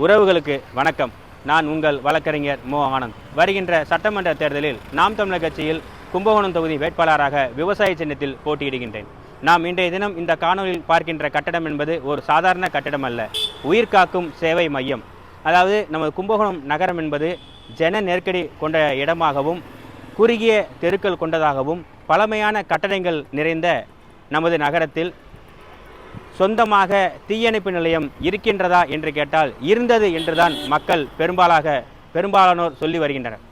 உறவுகளுக்கு வணக்கம். நான் உங்கள் வழக்கறிஞர் மோ ஆனந்த். வருகின்ற சட்டமன்ற தேர்தலில் நாம் தமிழர் கட்சியில் கும்பகோணம் தொகுதி வேட்பாளராக விவசாய சின்னத்தில் போட்டியிடுகின்றேன். நாம் இன்றைய தினம் இந்த காணொலியில் பார்க்கின்ற கட்டடம் என்பது ஒரு சாதாரண கட்டடம் அல்ல, உயிர்காக்கும் சேவை மையம். அதாவது நமது கும்பகோணம் நகரம் என்பது ஜன நெருக்கடி கொண்ட இடமாகவும் குறுகிய தெருக்கள் கொண்டதாகவும் பழமையான கட்டடங்கள் நிறைந்த நமது நகரத்தில் சொந்தமாக தீயணைப்பு நிலையம் இருக்கின்றதா என்று கேட்டால் இருந்தது என்றுதான் மக்கள் பெரும்பாலானோர் சொல்லி வருகின்றனர்.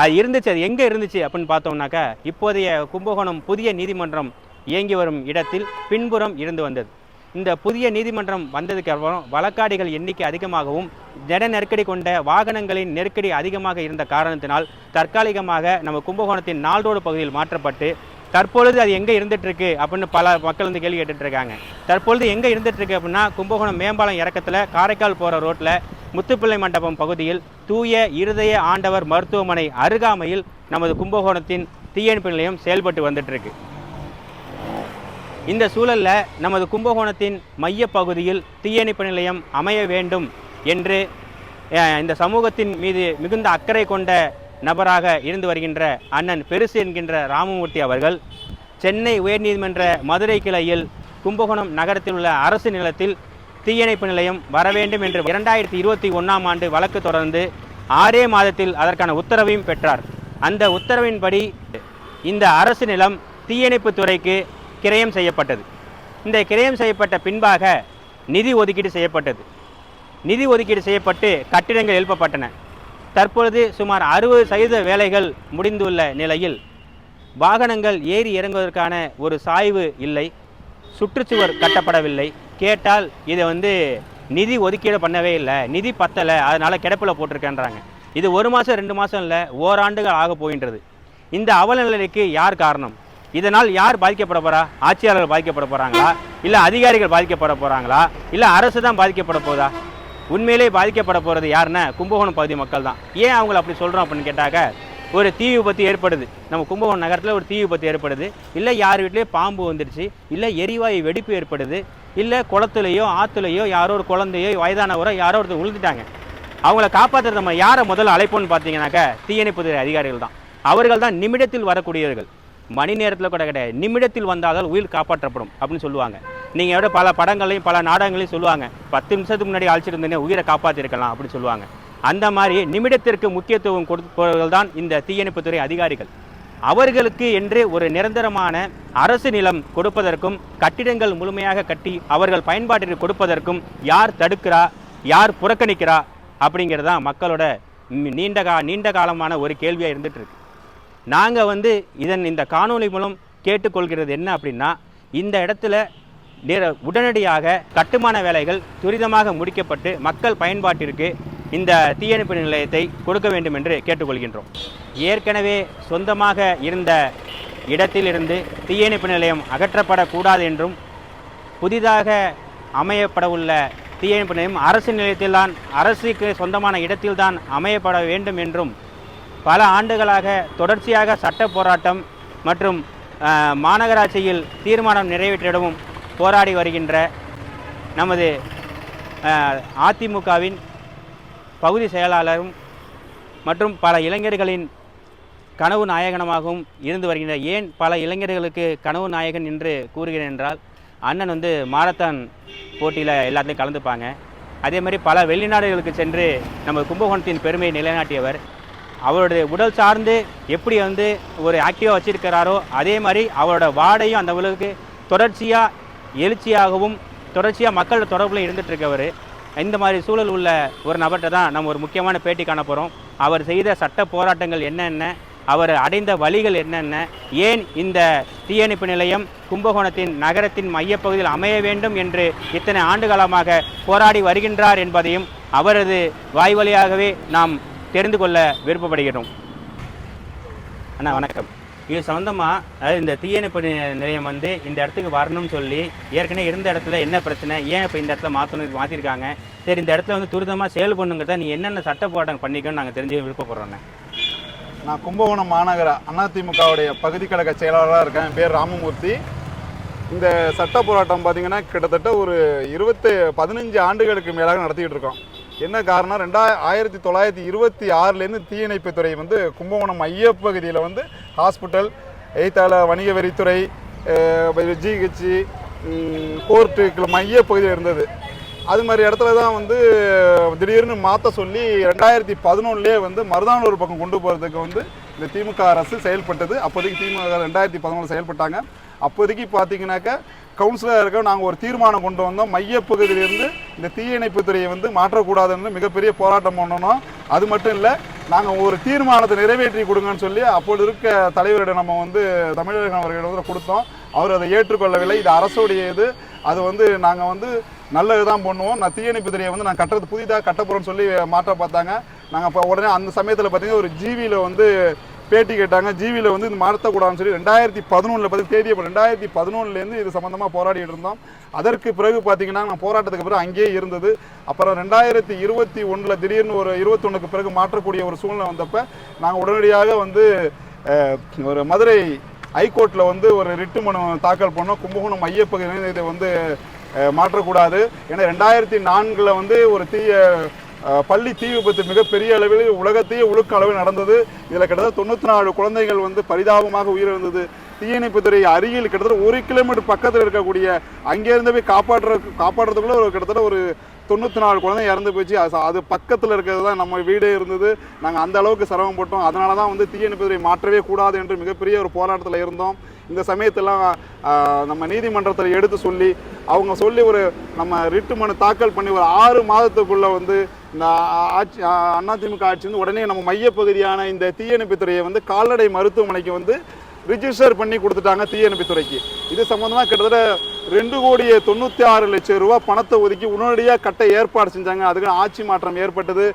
அது இருந்துச்சு, அது எங்கே இருந்துச்சு அப்படின்னு பார்த்தோம்னாக்கா, இப்போதைய கும்பகோணம் புதிய நீதிமன்றம் இயங்கி வரும் இடத்தில் பின்புறம் இருந்து வந்தது. இந்த புதிய நீதிமன்றம் வந்ததுக்கு அப்புறம் வழக்காடிகள் எண்ணிக்கை அதிகமாகவும் ஜன நெருக்கடி கொண்ட வாகனங்களின் நெருக்கடி அதிகமாக இருந்த காரணத்தினால் தற்காலிகமாக நம்ம கும்பகோணத்தின் நால்ரோடு பகுதியில் மாற்றப்பட்டு தற்பொழுது அது எங்கே இருந்துகிட்ருக்கு அப்படின்னு பல மக்கள் வந்து கேள்வி கேட்டுட்ருக்காங்க. தற்பொழுது எங்கே இருந்துகிட்ருக்கு அப்படின்னா, கும்பகோணம் மேம்பாலம் இறக்கத்தில் காரைக்கால் போகிற ரோட்டில் முத்துப்பிள்ளை மண்டபம் பகுதியில் தூய இருதய ஆண்டவர் மருத்துவமனை அருகாமையில் நமது கும்பகோணத்தின் தீயணைப்பு நிலையம் செயல்பட்டு வந்துட்டுருக்கு. இந்த சூழலில் நமது கும்பகோணத்தின் மைய பகுதியில் தீயணைப்பு நிலையம் அமைய வேண்டும் என்று இந்த சமூகத்தின் மீது மிகுந்த அக்கறை கொண்ட நபராக இருந்து வருகின்ற அண்ணன் பெருசு என்கின்ற ராமமூர்த்தி அவர்கள் சென்னை உயர்நீதிமன்ற மதுரை கிளையில் கும்பகோணம் நகரத்தில் உள்ள அரசு நிலத்தில் தீயணைப்பு நிலையம் வர வேண்டும் என்று 2021ஆம் ஆண்டு வழக்கு தொடர்ந்து 6 மாதத்தில் அதற்கான உத்தரவையும் பெற்றார். அந்த உத்தரவின்படி இந்த அரசு நிலம் தீயணைப்பு துறைக்கு கிரயம் செய்யப்பட்டது. இந்த கிரயம் செய்யப்பட்ட பின்பாக நிதி ஒதுக்கீடு செய்யப்பட்டது. நிதி ஒதுக்கீடு செய்யப்பட்டு கட்டிடங்கள் எழுப்பப்பட்டன. தற்பொழுது சுமார் 60% வேலைகள் முடிந்துள்ள நிலையில் வாகனங்கள் ஏறி இறங்குவதற்கான ஒரு சாய்வு இல்லை, சுற்றுச்சுவர் கட்டப்படவில்லை. கேட்டால் இதை நிதி ஒதுக்கீடு பண்ணவே இல்லை, நிதி பத்தலை, அதனால் கிடப்பில் போட்டிருக்கேன்றாங்க. இது 1 மாதம் 2 மாதம் இல்லை, ஓராண்டுகள் ஆக போகின்றது. இந்த அவலநிலைக்கு யார் காரணம்? இதனால் யார் பாதிக்கப்பட போகிறா? ஆட்சியாளர்கள் பாதிக்கப்பட போகிறாங்களா, இல்லை அதிகாரிகள் பாதிக்கப்பட போகிறாங்களா, இல்லை அரசு தான் பாதிக்கப்பட போதா? உண்மையிலே பாதிக்கப்பட போகிறது யாருன்னா கும்பகோணம் பகுதி மக்கள் தான். ஏன் அவங்களை அப்படி சொல்கிறோம் அப்படின்னு கேட்டாக்க, ஒரு தீ விபத்து ஏற்படுது, நம்ம கும்பகோணம் நகரத்தில் ஒரு தீ விபத்து ஏற்படுது, இல்லை யார் வீட்லேயோ பாம்பு வந்துடுச்சு, இல்லை எரிவாயு வெடிப்பு ஏற்படுது, இல்லை குளத்துலையோ ஆற்றுலையோ யாரோ ஒரு குழந்தையோ வயதானவரோ யாரோ ஒருத்தர் விழுந்துட்டாங்க. அவங்கள காப்பாற்றுறது நம்ம யாரை முதல்ல அழைப்போன்னு பார்த்தீங்கன்னாக்கா தீயணைப்புத்துறை அதிகாரிகள் தான். அவர்கள் தான் நிமிடத்தில் வரக்கூடியவர்கள். மணி நேரத்தில் கூட கிடையாது, நிமிடத்தில் வந்தால் உயிர் காப்பாற்றப்படும் அப்படின்னு சொல்லுவாங்க. நீங்கள் பல படங்களையும் பல நாடகங்களையும் சொல்லுவாங்க, 10 நிமிஷத்துக்கு முன்னாடி அழைச்சிருந்தேனே உயிரை காப்பாற்றிருக்கலாம் அப்படின்னு சொல்லுவாங்க. அந்த மாதிரி நிமிடத்திற்கு முக்கியத்துவம் கொடுப்பவர்கள் தான் இந்த தீயணைப்புத்துறை அதிகாரிகள். அவர்களுக்கு என்று ஒரு நிரந்தரமான அரசு நிலம் கொடுப்பதற்கும் கட்டிடங்கள் முழுமையாக கட்டி அவர்கள் பயன்பாட்டிற்கு கொடுப்பதற்கும் யார் தடுக்கிறா, யார் புறக்கணிக்கிறா அப்படிங்கிறது தான் மக்களோட நீண்ட காலமான ஒரு கேள்வியாக இருந்துட்டு இருக்கு. நாங்கள் இந்த காணொலி மூலம் கேட்டுக்கொள்கிறது என்ன அப்படின்னா, இந்த இடத்துல உடனடியாக கட்டுமான வேலைகள் துரிதமாக முடிக்கப்பட்டு மக்கள் பயன்பாட்டிற்கு இந்த தீயணைப்பு நிலையத்தை கொடுக்க வேண்டும் என்று கேட்டுக்கொள்கின்றோம். ஏற்கனவே சொந்தமாக இருந்த இடத்திலிருந்து தீயணைப்பு நிலையம் அகற்றப்படக்கூடாது என்றும், புதிதாக அமையப்படவுள்ள தீயணைப்பு நிலையம் அரசு நிலையத்தில்தான், அரசுக்கு சொந்தமான இடத்தில்தான் அமையப்பட வேண்டும் என்றும் பல ஆண்டுகளாக தொடர்ச்சியாக சட்ட போராட்டம் மற்றும் மாநகராட்சியில் தீர்மானம் நிறைவேற்றிடவும் போராடி வருகின்ற நமது அதிமுகவின் பகுதி செயலாளரும் மற்றும் பல இளைஞர்களின் கனவு நாயகனமாகவும் இருந்து வருகின்ற, ஏன் பல இளைஞர்களுக்கு கனவு நாயகன் என்று கூறுகிறேன் என்றால், அண்ணன் மாரத்தான் போட்டியில் எல்லாத்துலேயும் கலந்துப்பாங்க. அதே மாதிரி பல வெளிநாடுகளுக்கு சென்று நம்ம கும்பகோணத்தின் பெருமையை நிலைநாட்டியவர். அவருடைய உடல் சார்ந்து எப்படி ஒரு ஆக்டிவாக வச்சிருக்கிறாரோ அதே மாதிரி அவரோட வாடையும் அந்த அளவுக்கு தொடர்ச்சியாக எழுச்சியாகவும் தொடர்ச்சியாக மக்களோட தொடர்பில் இருந்துகிட்ருக்கவர். இந்த மாதிரி சூழல் உள்ள ஒரு நபர்கிட்ட தான் நம்ம ஒரு முக்கியமான பேட்டி காண போகிறோம். அவர் செய்த சட்ட போராட்டங்கள் என்னென்ன, அவர் அடைந்த வழிகள் என்னென்ன, ஏன் இந்த தீயணைப்பு நிலையம் கும்பகோணத்தின் நகரத்தின் மையப்பகுதியில் அமைய வேண்டும் என்று இத்தனை ஆண்டுகாலமாக போராடி வருகின்றார் என்பதையும் அவரது வாய் வழியாகவே நாம் தெரிந்து கொள்ள விருப்பப்படுகிறோம். அண்ணா வணக்கம். இது சம்மந்தமாக இந்த தீயணைப்பு நிலையம் இந்த இடத்துக்கு வரணும்னு சொல்லி ஏற்கனவே இருந்த இடத்துல என்ன பிரச்சனை, ஏன் இப்போ இந்த இடத்துல மாற்றிருக்காங்க, சரி இந்த இடத்துல துரிதமாக செயல் பண்ணுங்கிறத நீ என்னென்ன சட்ட போராட்டம் பண்ணிக்கணும்னு நாங்கள் தெரிஞ்சு விருப்பப்படுறோண்ணே. நான் கும்பகோணம் மாநகர அதிமுகவுடைய பகுதி கழக செயலாளராக இருக்கேன். என் பேர் ராமமூர்த்தி. இந்த சட்ட போராட்டம் பார்த்திங்கன்னா கிட்டத்தட்ட ஒரு 15 ஆண்டுகளுக்கு மேலாக நடத்திக்கிட்டு இருக்கோம். என்ன காரணம், 1926 தீயணைப்புத்துறை வந்து கும்பகோணம் மையப்பகுதியில் வந்து ஹாஸ்பிட்டல், எய்த்தால வணிக வரித்துறை, ஜிஹெச், கோர்ட்டு மையப்பகுதியில் இருந்தது. அது மாதிரி இடத்துல தான் வந்து திடீர்னு மாற்ற சொல்லி 2011 வந்து மருதானூர் பக்கம் கொண்டு போகிறதுக்கு வந்து இந்த திமுக அரசு செயல்பட்டது. அப்போதைக்கு திமுக 2011 செயல்பட்டாங்க. அப்போதைக்கு பார்த்தீங்கன்னாக்கா கவுன்சிலராக இருக்க நாங்கள் ஒரு தீர்மானம் கொண்டு வந்தோம், மையப்பகுதியிலிருந்து இந்த தீயணைப்புத்துறையை வந்து மாற்றக்கூடாதுன்னு மிகப்பெரிய போராட்டம் பண்ணணும். அது மட்டும் இல்லை, நாங்கள் ஒரு தீர்மானத்தை நிறைவேற்றி கொடுங்கன்னு சொல்லி அப்போது இருக்க தலைவரிடம் நம்ம வந்து தமிழகம் அவர்களிடம் கொடுத்தோம். அவர் அதை ஏற்றுக்கொள்ளவில்லை. இது அரசுடைய இது, அது வந்து நாங்கள் வந்து நல்லது தான் பண்ணுவோம், நான் தீயணைப்புத்துறையை வந்து நான் கட்டுறது புதிதாக கட்டப்போகிறோன்னு சொல்லி மாற்ற பார்த்தாங்க. நாங்கள் இப்போ உடனே அந்த சமயத்தில் பார்த்தீங்கன்னா ஒரு ஜிவியில் வந்து பேட்டி கேட்டாங்க. ஜிவியில் வந்து இது மாற்றக்கூடாதுன்னு சொல்லி 2011 பார்த்து தேதியை 2011 இது சம்மந்தமாக போராடிட்டு இருந்தோம். அதற்கு பிறகு பார்த்தீங்கன்னா நான் போராட்டத்துக்கு பிறகு அங்கேயே இருந்தது. அப்புறம் 2021 திடீர்னு ஒரு 21க்கு பிறகு மாற்றக்கூடிய ஒரு சூழ்நிலை வந்தப்போ நாங்கள் உடனடியாக வந்து ஒரு மதுரை ஹைகோர்ட்டில் வந்து ஒரு ரிட்டு மனு தாக்கல் பண்ணோம். கும்பகோணம் மையப்பகுதியில் இதை வந்து மாற்றக்கூடாது. ஏன்னா 2004 வந்து ஒரு பள்ளி தீ விபத்து மிகப்பெரிய அளவில் உலகத்தையே உழுக்க அளவில் நடந்தது. இதில் கிட்டத்தட்ட 94 குழந்தைகள் வந்து பரிதாபமாக உயிரிழந்தது. தீயணைப்புத்துறை அருகில் கிட்டத்தட்ட 1 கிலோமீட்டர் பக்கத்தில் இருக்கக்கூடிய அங்கேருந்து போய் காப்பாற்றுறதுக்குள்ள ஒரு கிட்டத்தட்ட ஒரு 94 குழந்தை இறந்து போச்சு. அது பக்கத்தில் இருக்கிறது தான் நம்ம வீடே இருந்தது. நாங்கள் அந்த அளவுக்கு சிரமப்பட்டோம். அதனால தான் வந்து தீயணைப்புத்துறை மாற்றவே கூடாது என்று மிகப்பெரிய ஒரு போராட்டத்தில் இருந்தோம். இந்த சமயத்தெல்லாம் நம்ம நீதிமன்றத்தில் எடுத்து சொல்லி அவங்க சொல்லி ஒரு நம்ம ரிட்டு மனு தாக்கல் பண்ணி ஒரு 6 மாதத்துக்குள்ளே வந்து இந்த ஆட்சி அதிமுக ஆட்சி வந்து உடனே நம்ம மையப்பகுதியான இந்த தீயணைப்புத்துறையை வந்து கால்நடை மருத்துவமனைக்கு வந்து ரிஜிஸ்டர் பண்ணி கொடுத்துட்டாங்க தீயணைப்புத்துறைக்கு. இது சம்மந்தமாக கிட்டத்தட்ட 2,96,00,000 ரூபா பணத்தை ஒதுக்கி உடனடியாக கட்ட ஏற்பாடு செஞ்சாங்க. அதுக்கு ஆட்சி மாற்றம் ஏற்பட்டது.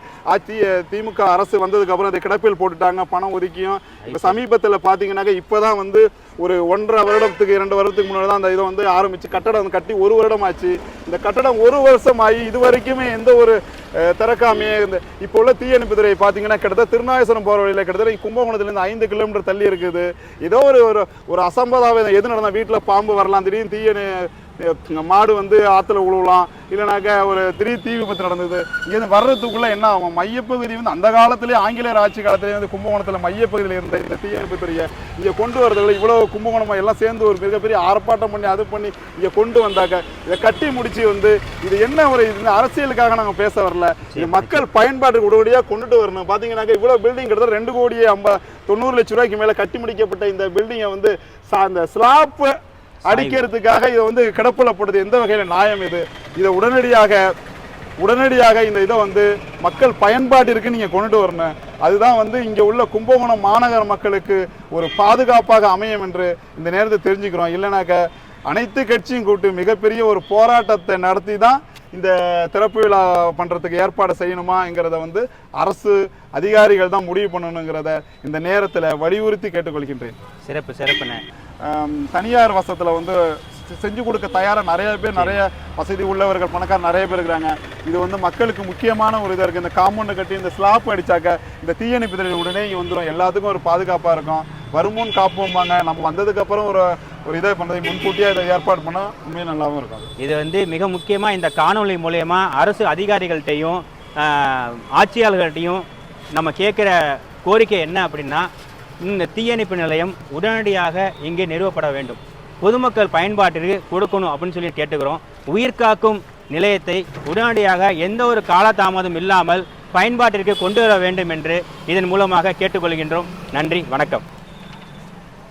திமுக அரசு வந்ததுக்கப்புறம் அதை கிடப்பில் போட்டுட்டாங்க, பணம் ஒதுக்கியும். இப்போ சமீபத்தில் பார்த்தீங்கன்னாக்கா இப்போ தான் வந்து ஒரு 1.5 வருடத்துக்கு 2 வருடத்துக்கு முன்னாடி தான் அந்த இதை வந்து ஆரம்பித்து கட்டடம் கட்டி 1 வருடம் ஆச்சு. இந்த கட்டடம் 1 வருஷம் ஆகி இது வரைக்குமே எந்த ஒரு திறக்காமையே இந்த இப்போ உள்ள தீயணைப்புத்துறை பார்த்தீங்கன்னா கிட்டத்தட்ட திருநாகேஸ்வரம் போகிற வழியில் கிட்டத்தட்ட கும்பகோணத்துலேருந்து 5 கிலோமீட்டர் தள்ளி இருக்குது. ஏதோ ஒரு அசம்பதாவிதம் எது நடந்தால் வீட்டில் பாம்பு வரலாம், திடீர்னு மாடு வந்து ஆற்றுல உழுவலாம், இல்லைனாக்கா ஒரு திடீர் தீ விபத்து நடந்தது. இங்கே வர்றதுக்குள்ளே என்ன ஆகும், மையப்பகுதி வந்து அந்த காலத்திலே ஆங்கிலேயர் ஆட்சி காலத்திலே வந்து கும்பகோணத்தில் மையப்பகுதியில் இருந்த இந்த தீயணைப்புத்துறையை இங்கே கொண்டு வரதுல இவ்வளோ கும்பகோணம் எல்லாம் சேர்ந்து ஒரு மிகப்பெரிய ஆர்ப்பாட்டம் பண்ணி அது பண்ணி இங்கே கொண்டு வந்தாக்க இதை கட்டி முடிச்சு வந்து இது என்ன ஒரு இது அரசியலுக்காக நாங்கள் பேச வரல, இது மக்கள் பயன்பாட்டுக்கு உடனடியாக கொண்டுட்டு வரணும். பார்த்தீங்கன்னாக்கா இவ்வளோ பில்டிங் கிட்டத்தட்ட 2,90,00,000 ரூபாய்க்கு மேலே கட்டி முடிக்கப்பட்ட இந்த பில்டிங்கை வந்து அந்த ஸ்லாப் அடிக்கிறதுக்காக இதை வந்து கிடப்பில் போடுறது எந்த வகையில் நியாயம்? இதை உடனடியாக இந்த இதை வந்து மக்கள் பயன்பாட்டிற்கு நீங்கள் கொண்டுட்டு வரணும். அதுதான் வந்து இங்கே உள்ள கும்பகோணம் மாநகர மக்களுக்கு ஒரு பாதுகாப்பாக அமையும் என்று இந்த நேரத்தை தெரிஞ்சுக்கிறோம். இல்லைனாக்க அனைத்து கட்சியும் கூட்டு மிகப்பெரிய ஒரு போராட்டத்தை நடத்தி தான் இந்த திறப்பு விழா பண்ணுறதுக்கு ஏற்பாடு செய்யணுமாங்கிறத வந்து அரசு அதிகாரிகள் தான் முடிவு பண்ணணுங்கிறத இந்த நேரத்தில் வலியுறுத்தி கேட்டுக்கொள்கின்றேன். சிறப்புண்ணே. தனியார் வசத்தில் வந்து செஞ்சு கொடுக்க தயாராக நிறைய வசதி உள்ளவர்கள் பணக்காரர் நிறைய பேர் இருக்கிறாங்க. இது வந்து மக்களுக்கு முக்கியமான ஒரு இதாக இருக்குது. இந்த காம்பவுண்டை கட்டி இந்த ஸ்லாப் அடித்தாக்க இந்த தீயணைப்புத்துறை உடனே இங்கே வந்துடும், எல்லாத்துக்கும் ஒரு பாதுகாப்பாக இருக்கும். வருமுன் காப்போம்பாங்க. நம்ம வந்ததுக்கப்புறம் ஒரு இதை பண்ணுறது முன்கூட்டியே இதை ஏற்பாடு பண்ணால் உண்மையாக நல்லாவும் இருக்கும். இது வந்து மிக முக்கியமாக இந்த காணொலி மூலயமா அரசு அதிகாரிகள்கிட்டையும் ஆட்சியாளர்கள்ட்டையும் நம்ம கேட்குற கோரிக்கை என்ன அப்படின்னா, இந்த தீயணைப்பு நிலையம் உடனடியாக இங்கே நிறுவப்பட வேண்டும், பொதுமக்கள் பயன்பாட்டிற்கு கொடுக்கணும் அப்படின்னு சொல்லி கேட்டுக்கிறோம். உயிர்காக்கும் நிலையத்தை உடனடியாக எந்த ஒரு காலதாமதம் இல்லாமல் பயன்பாட்டிற்கு கொண்டு வர வேண்டும் என்று இதன் மூலமாக கேட்டுக்கொள்கின்றோம். நன்றி, வணக்கம்.